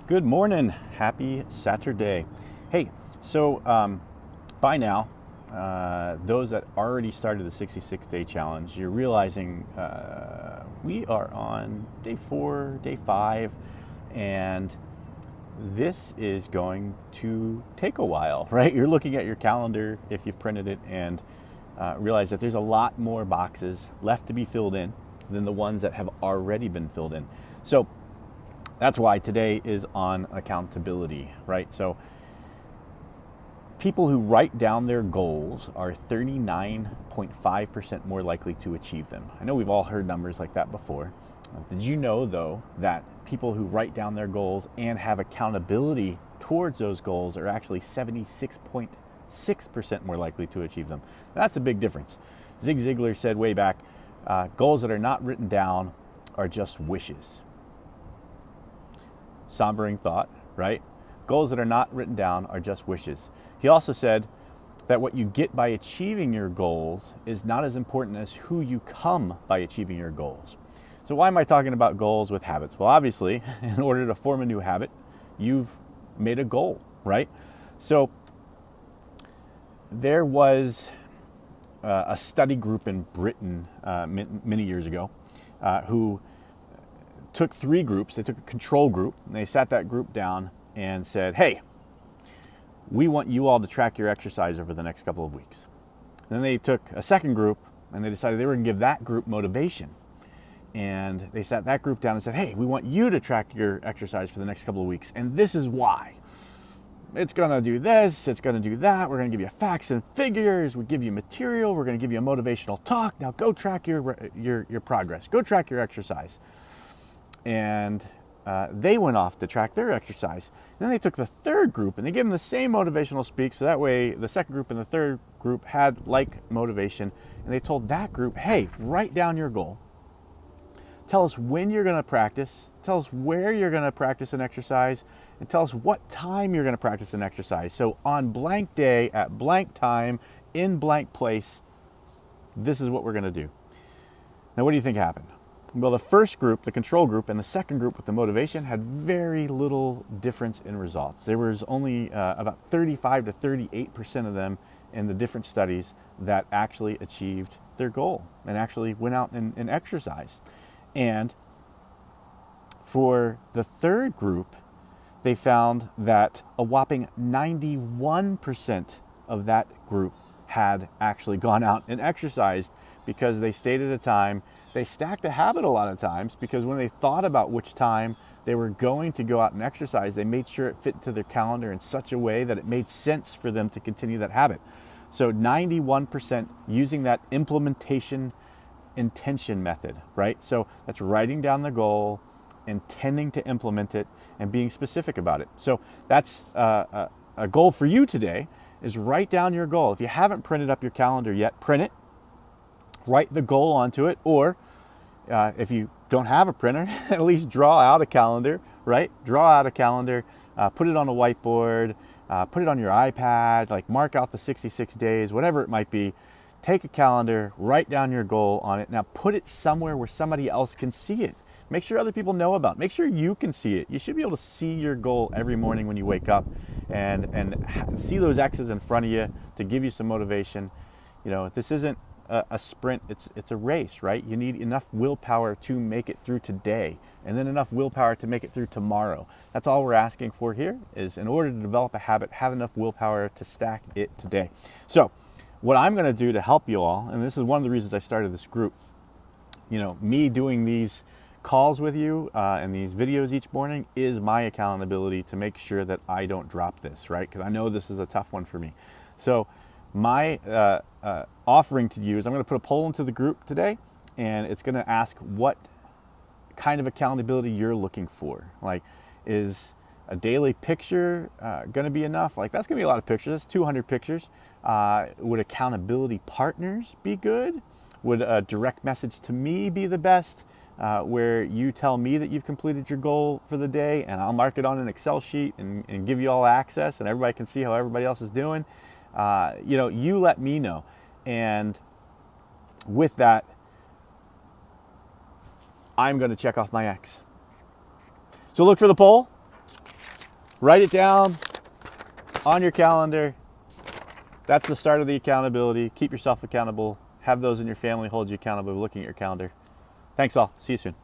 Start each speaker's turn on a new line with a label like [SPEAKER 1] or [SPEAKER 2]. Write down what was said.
[SPEAKER 1] Good morning. Happy Saturday. Hey, so by now, those that already started the 66-day challenge, you're realizing we are on day 4, day 5, and this is going to take a while, right? You're looking at your calendar if you've printed it and realize that there's a lot more boxes left to be filled in than the ones that have already been filled in. So that's why today is on accountability, right? So people who write down their goals are 39.5% more likely to achieve them. I know we've all heard numbers like that before. Did you know, though, that people who write down their goals and have accountability towards those goals are actually 76.6% more likely to achieve them? That's a big difference. Zig Ziglar said way back, goals that are not written down are just wishes. Sombering thought, right? Goals that are not written down are just wishes. He also said that what you get by achieving your goals is not as important as who you come by achieving your goals. So why am I talking about goals with habits? Well, obviously, in order to form a new habit, you've made a goal, right? So there was a study group in Britain many years ago who took 3 groups. They took a control group, and they sat that group down and said, hey, we want you all to track your exercise over the next couple of weeks. And then they took a second group, and they decided they were going to give that group motivation. And they sat that group down and said, hey, we want you to track your exercise for the next couple of weeks, and this is why. It's going to do this, it's going to do that, we're going to give you facts and figures, we give you material, we're going to give you a motivational talk. Now go track your progress, go track your exercise. And they went off to track their exercise. And then they took the third group and they gave them the same motivational speak, so that way the second group and the third group had like motivation, and they told that group, hey, write down your goal. Tell us when you're going to practice, tell us where you're going to practice an exercise, and tell us what time you're going to practice an exercise. So on blank day, at blank time, in blank place, this is what we're going to do. Now, what do you think happened? Well, the first group, the control group, and the second group with the motivation had very little difference in results. There was only about 35 to 38% of them in the different studies that actually achieved their goal and actually went out and exercised. And for the third group, they found that a whopping 91% of that group had actually gone out and exercised because they stayed at a time. They stacked a habit a lot of times because when they thought about which time they were going to go out and exercise, they made sure it fit into their calendar in such a way that it made sense for them to continue that habit. So 91% using that implementation intention method, right? So that's writing down the goal, intending to implement it, and being specific about it. So that's a goal for you today, is write down your goal. If you haven't printed up your calendar yet, print it. Write the goal onto it, or if you don't have a printer, at least draw out a calendar, right? Draw out a calendar, put it on a whiteboard, put it on your iPad, like mark out the 66 days, whatever it might be. Take a calendar, write down your goal on it. Now put it somewhere where somebody else can see it. Make sure other people know about it. Make sure you can see it. You should be able to see your goal every morning when you wake up and see those X's in front of you to give you some motivation. You know, this isn't a sprint, it's a race, right? You need enough willpower to make it through today, and then enough willpower to make it through tomorrow. That's all we're asking for here, is in order to develop a habit, have enough willpower to stack it today. So what I'm going to do to help you all, and this is one of the reasons I started this group, you know, me doing these calls with you and these videos each morning is my accountability to make sure that I don't drop this, right? Because I know this is a tough one for me. So my offering to you is I'm going to put a poll into the group today, and it's going to ask what kind of accountability you're looking for. Like, is a daily picture going to be enough? Like, that's going to be a lot of pictures. That's 200 pictures. Would accountability partners be good? Would a direct message to me be the best, where you tell me that you've completed your goal for the day, and I'll mark it on an Excel sheet and give you all access, and everybody can see how everybody else is doing? You know, you let me know. And with that, I'm going to check off my X. So look for the poll. Write it down on your calendar. That's the start of the accountability. Keep yourself accountable. Have those in your family hold you accountable looking at your calendar. Thanks all. See you soon.